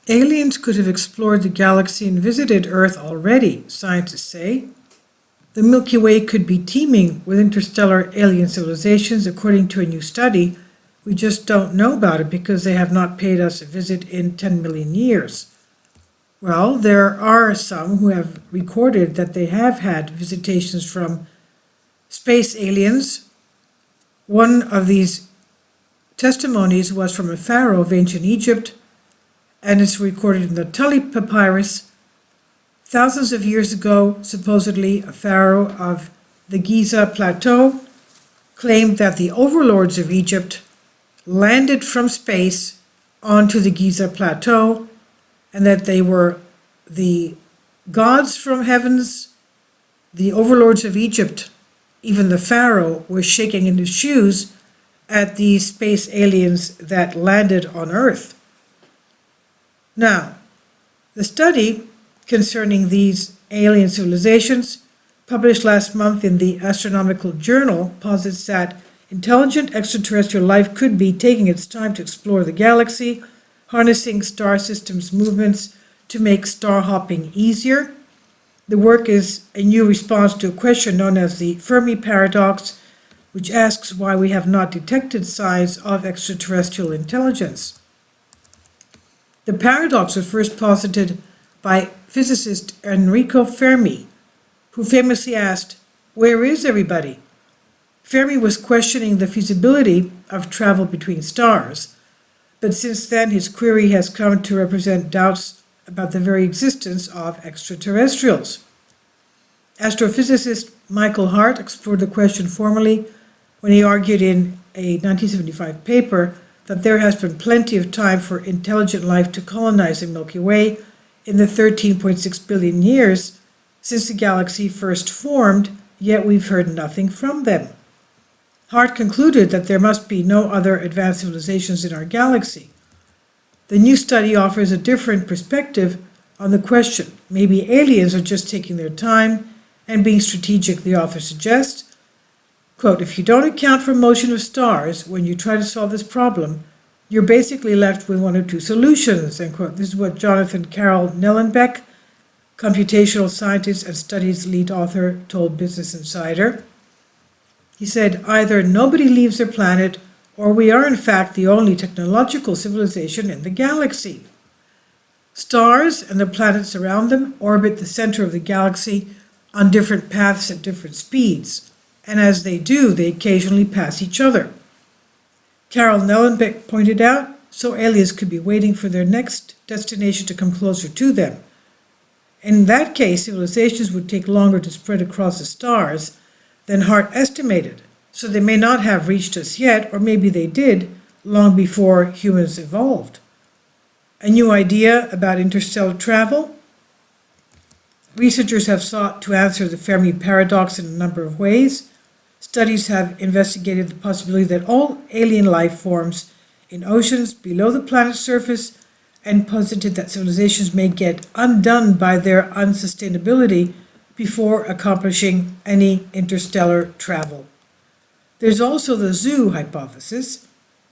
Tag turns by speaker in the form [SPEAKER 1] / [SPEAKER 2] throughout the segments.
[SPEAKER 1] Aliens could have explored the galaxy and visited Earth already, scientists say. The Milky Way could be teeming with interstellar alien civilizations, according to a new study. We just don't know about it because they have not paid us a visit in 10 million years. Well, there are some who have recorded that they have had visitations from space aliens. One of these testimonies was from a pharaoh of ancient Egypt, and it's recorded in the Tully Papyrus. Thousands of years ago, supposedly, a pharaoh of the Giza Plateau claimed that the overlords of Egypt landed from space onto the Giza Plateau, and that they were the gods from heavens, the overlords of Egypt. Even the pharaoh was shaking in his shoes at these space aliens that landed on Earth. Now, the study concerning these alien civilizations, published last month in the Astronomical Journal, posits that intelligent extraterrestrial life could be taking its time to explore the galaxy, harnessing star systems movements to make star hopping easier. The work is a new response to a question known as the Fermi paradox, which asks why we have not detected signs of extraterrestrial intelligence. The paradox was first posited by physicist Enrico Fermi, who famously asked, "Where is everybody?" Fermi was questioning the feasibility of travel between stars, but since then his query has come to represent doubts about the very existence of extraterrestrials. Astrophysicist Michael Hart explored the question formally when he argued in a 1975 paper that there has been plenty of time for intelligent life to colonize the Milky Way in the 13.6 billion years since the galaxy first formed, yet we've heard nothing from them. Hart concluded that there must be no other advanced civilizations in our galaxy. The new study offers a different perspective on the question. Maybe aliens are just taking their time and being strategic, the author suggests. Quote, "If you don't account for motion of stars when you try to solve this problem, you're basically left with one or two solutions," end quote. This is what Jonathan Carroll Nellenbeck, computational scientist and studies lead author, told Business Insider. He said, "Either nobody leaves their planet, or we are in fact the only technological civilization in the galaxy. Stars and the planets around them orbit the center of the galaxy on different paths at different speeds, and as they do, they occasionally pass each other." Carol Nellenbeck pointed out, so aliens could be waiting for their next destination to come closer to them. In that case, civilizations would take longer to spread across the stars than Hart estimated, so they may not have reached us yet, or maybe they did long before humans evolved. A new idea about interstellar travel? Researchers have sought to answer the Fermi paradox in a number of ways. Studies have investigated the possibility that all alien life forms in oceans below the planet's surface, and posited that civilizations may get undone by their unsustainability before accomplishing any interstellar travel. There's also the zoo hypothesis,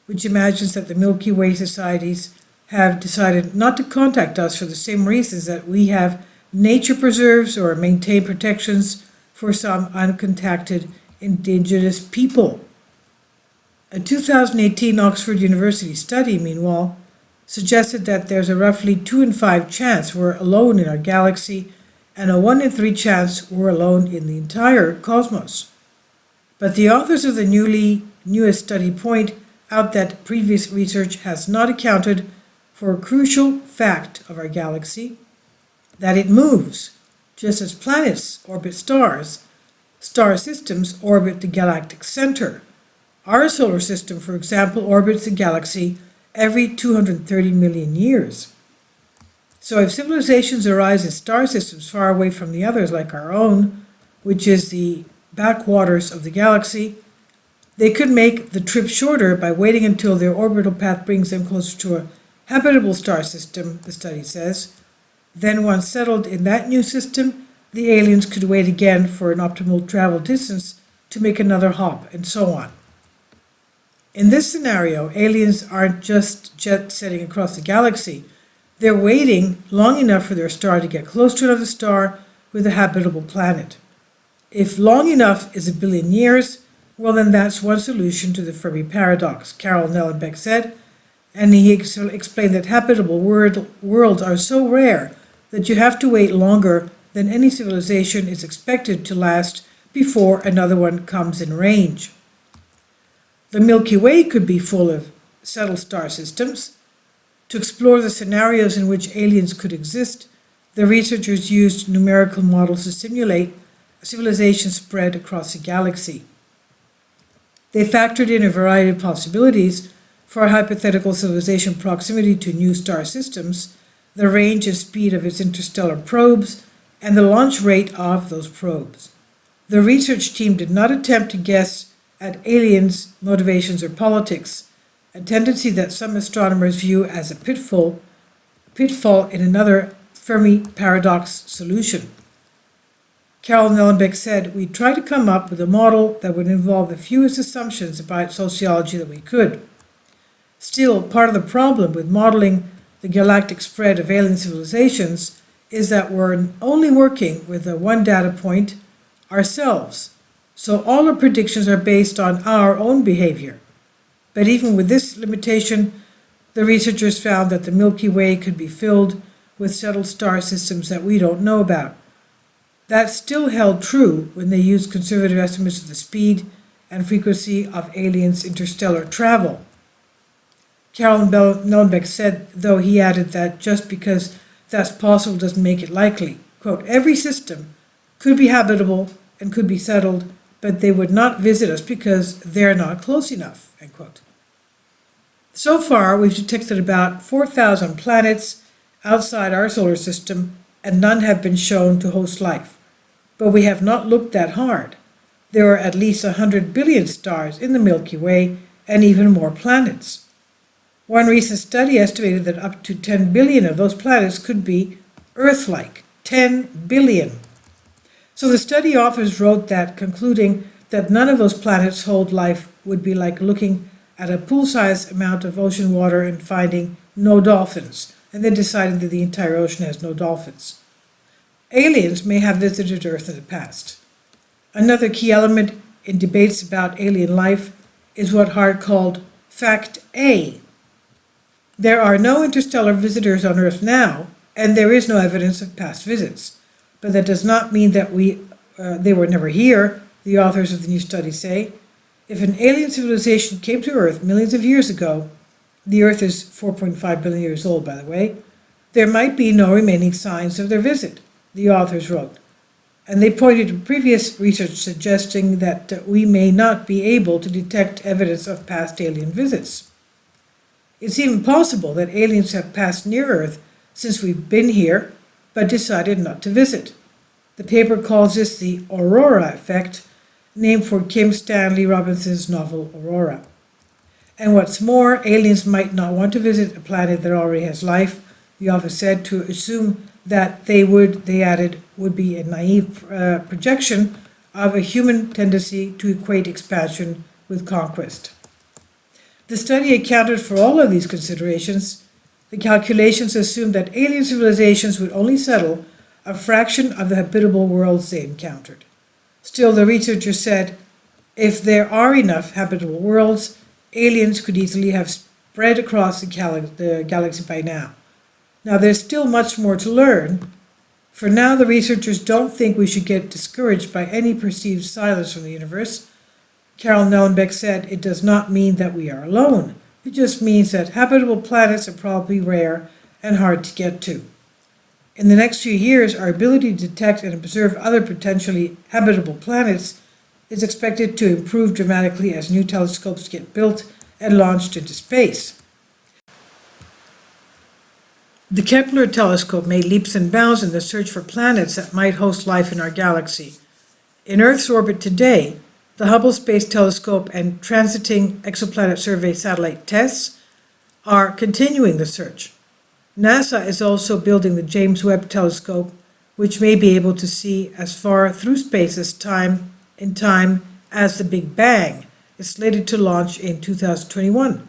[SPEAKER 1] which imagines that the Milky Way societies have decided not to contact us for the same reasons that we have nature preserves or maintain protections for some uncontacted indigenous people. A 2018 Oxford University study, meanwhile, suggested that there's a roughly 2 in 5 chance we're alone in our galaxy and a 1 in 3 chance we're alone in the entire cosmos. But the authors of the newest study point out that previous research has not accounted for a crucial fact of our galaxy, that it moves, just as planets orbit stars. Star systems orbit the galactic center. Our solar system, for example, orbits the galaxy every 230 million years. So if civilizations arise in star systems far away from the others, like our own, which is the backwaters of the galaxy, they could make the trip shorter by waiting until their orbital path brings them closer to a habitable star system, the study says. Then once settled in that new system, the aliens could wait again for an optimal travel distance to make another hop, and so on. In this scenario, aliens aren't just jet-setting across the galaxy. They're waiting long enough for their star to get close to another star with a habitable planet. If long enough is 1 billion years, well then that's one solution to the Fermi paradox, Carol Nellenbeck said, and he explained that habitable worlds are so rare that you have to wait longer than any civilization is expected to last before another one comes in range. The Milky Way could be full of settled star systems. To explore the scenarios in which aliens could exist, the researchers used numerical models to simulate a civilization spread across the galaxy. They factored in a variety of possibilities for a hypothetical civilization proximity to new star systems, the range and speed of its interstellar probes, and the launch rate of those probes. The research team did not attempt to guess at aliens' motivations or politics, a tendency that some astronomers view as a pitfall in another Fermi paradox solution. Carol Nellenbeck said, "We tried to come up with a model that would involve the fewest assumptions about sociology that we could. Still, part of the problem with modeling the galactic spread of alien civilizations is that we're only working with the one data point, ourselves. So all our predictions are based on our own behavior. But even with this limitation, the researchers found that the Milky Way could be filled with settled star systems that we don't know about. That still held true when they used conservative estimates of the speed and frequency of aliens' interstellar travel." Carol Nellenbeck said, though he added that just because that's possible doesn't make it likely. Quote, "Every system could be habitable and could be settled, but they would not visit us because they're not close enough." End quote. So far, we've detected about 4,000 planets outside our solar system, and none have been shown to host life. But we have not looked that hard. There are at least 100 billion stars in the Milky Way and even more planets. One recent study estimated that up to 10 billion of those planets could be Earth-like. 10 billion. So the study authors wrote that, concluding that none of those planets hold life would be like looking at a pool-sized amount of ocean water and finding no dolphins, and then deciding that the entire ocean has no dolphins. Aliens may have visited Earth in the past. Another key element in debates about alien life is what Hart called Fact A. There are no interstellar visitors on Earth now, and there is no evidence of past visits. But that does not mean that they were never here, the authors of the new study say. If an alien civilization came to Earth millions of years ago, the Earth is 4.5 billion years old, by the way, there might be no remaining signs of their visit, the authors wrote. And they pointed to previous research suggesting that we may not be able to detect evidence of past alien visits. It's even possible that aliens have passed near Earth since we've been here, but decided not to visit. The paper calls this the Aurora effect, named for Kim Stanley Robinson's novel Aurora. And what's more, aliens might not want to visit a planet that already has life, the author said, to assume that they added, would be a naive projection of a human tendency to equate expansion with conquest. The study accounted for all of these considerations. The calculations assumed that alien civilizations would only settle a fraction of the habitable worlds they encountered. Still, the researchers said, if there are enough habitable worlds, aliens could easily have spread across the galaxy by now. Now, there's still much more to learn. For now, the researchers don't think we should get discouraged by any perceived silence from the universe. Carol Nellenbeck said, "It does not mean that we are alone. It just means that habitable planets are probably rare and hard to get to. In the next few years, our ability to detect and observe other potentially habitable planets is expected to improve dramatically as new telescopes get built and launched into space." The Kepler telescope made leaps and bounds in the search for planets that might host life in our galaxy. In Earth's orbit today, the Hubble Space Telescope and Transiting Exoplanet Survey satellite TESS are continuing the search. NASA is also building the James Webb Telescope, which may be able to see as far through space as time as the Big Bang, is slated to launch in 2021.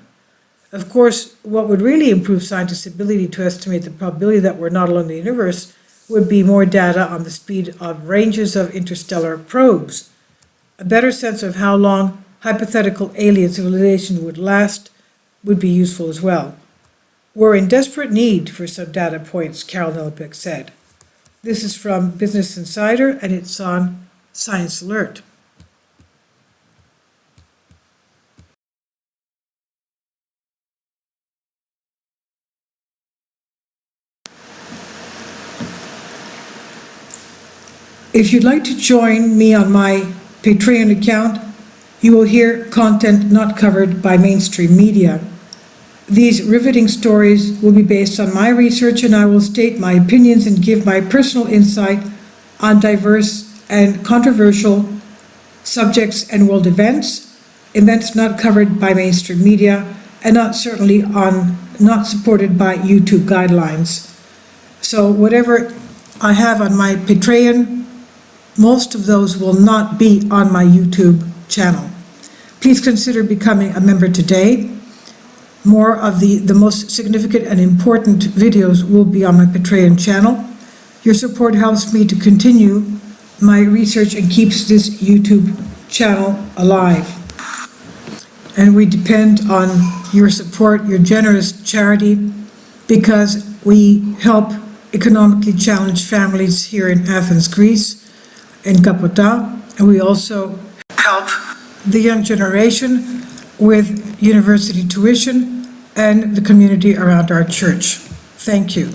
[SPEAKER 1] Of course, what would really improve scientists' ability to estimate the probability that we're not alone in the universe would be more data on the speed of ranges of interstellar probes. A better sense of how long hypothetical alien civilization would last would be useful as well. We're in desperate need for some data points, Carol Nilpick said. This is from Business Insider, and it's on Science Alert. If you'd like to join me on my Patreon account, you will hear content not covered by mainstream media. These riveting stories will be based on my research, and I will state my opinions and give my personal insight on diverse and controversial subjects and world events not covered by mainstream media, and not supported by YouTube guidelines. So whatever I have on my Patreon, most of those will not be on my YouTube channel. Please consider becoming a member today. More of the most significant and important videos will be on my Patreon channel. Your support helps me to continue my research and keeps this YouTube channel alive. And we depend on your support, your generous charity, because we help economically challenged families here in Athens, Greece, in Kapota, and we also help the young generation with university tuition and the community around our church. Thank you.